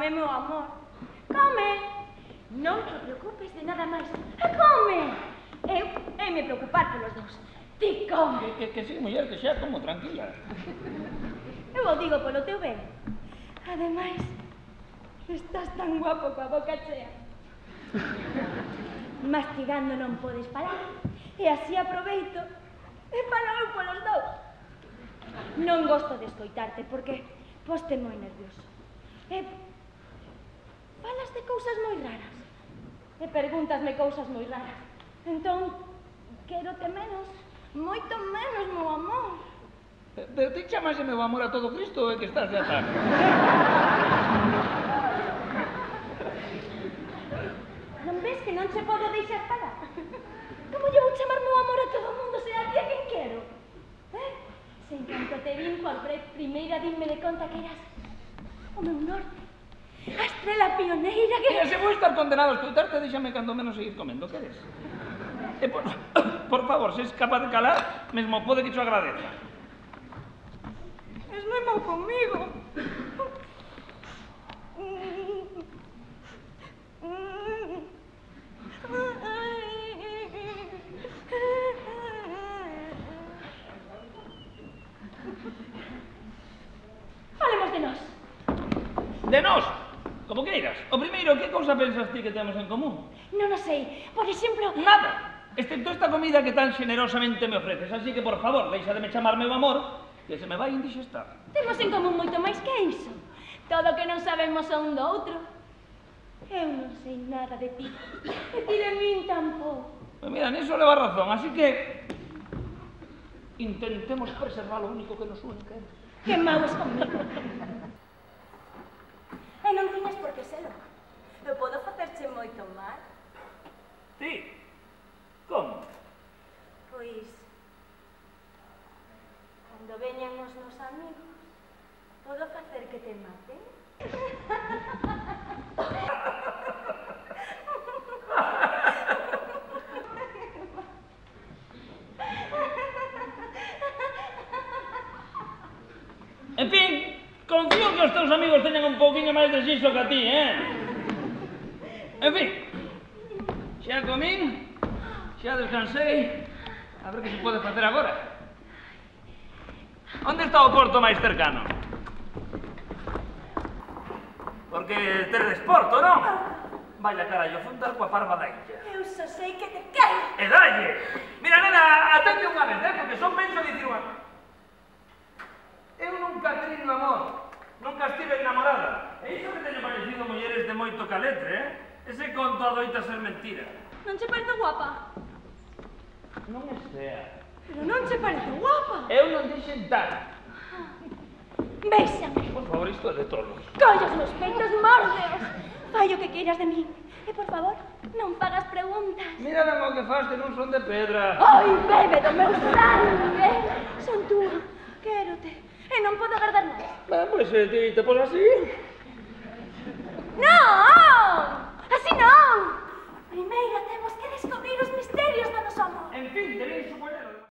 Come, meu amor. Come. Non te preocupes de nada máis. Come. Eu me preocupar polos dous. Ti come. Que sí, muller, que xa como, tranquila. Eu o digo polo teu ben. Ademais, estás tan guapo coa boca chea. Mastigando non podes parar. E así aproveito e falo eu polos dous. Non gosto de escoitarte porque poste moi nervioso. Falas de cousas moi raras. E pregúntasme cousas moi raras. Entón, quérote menos, moito menos, meu amor. Pero ti chamase meu amor a todo Cristo ou é que estás de ataque? Non ves que non che podo deixar falar? Como lle vou chamar meu amor a todo o mundo se a ti a quen quero? Se en canto te vin por primeira dinme de conta que eras o meu norte, a estrela pioneira que... Mira, se vou estar condenado a escoitarte, déxame cando menos seguir comendo, queres? E por favor, se és capaz de calar, mesmo pode que te agradeza. Es moi mau comigo. Falemos de nós. De nós? Como queiras. O primeiro, que cousa pensas ti que temos en común? Non o sei. Por exemplo... Nada. Excepto esta comida que tan generosamente me ofreces. Así que, por favor, deixa de me chamar meu amor, que se me vai indixestar. Temos en común moito máis que iso. Todo que non sabemos o un do outro. Eu non sei nada de ti. E ti de min tampouco. Pues mira, niso leva razón, así que... intentemos preservar lo único que nos une, que é... Que mau es comigo. E non tiñas por que selo. Eu podo facerche moito mal. Ti? Como? Pois... cando veñan os meus amigos, podo facer que te maten? En fin, confío que os teus amigos teñan un pouquiño máis de xixo que a ti, En fin, xa comín, xa descansei, a ver que se pode facer agora. Onde está o porto máis cercano? Porque tedes porto, non? Vaya carallo, fundar coa parva da illa. Eu só sei que te cae. E dalle! Mira, nena, atende unha vez, porque son penso dicir unha... Eu nunca teño amor, nunca estive enamorada. E iso que teño parecido mulleres de moito caletre, Ese conto adoita ser mentira. Non che parece guapa? Non é fea. Pero non che parece guapa? Eu non dixen tal. Béxame. Por favor, isto é de tolos. Colla os meus peitos, mórdeos. Fai o que queiras de min. E, por favor, non fagas preguntas. Mira o que faz, que non son de pedra. Ai, bebe do meu sangue. Son túa. Quérote. E non podo agardar máis. Pois ti te pos así. Non! Así non! Primeiro temos que descubrir os misterios do noso amor. En fin, tenéis un buen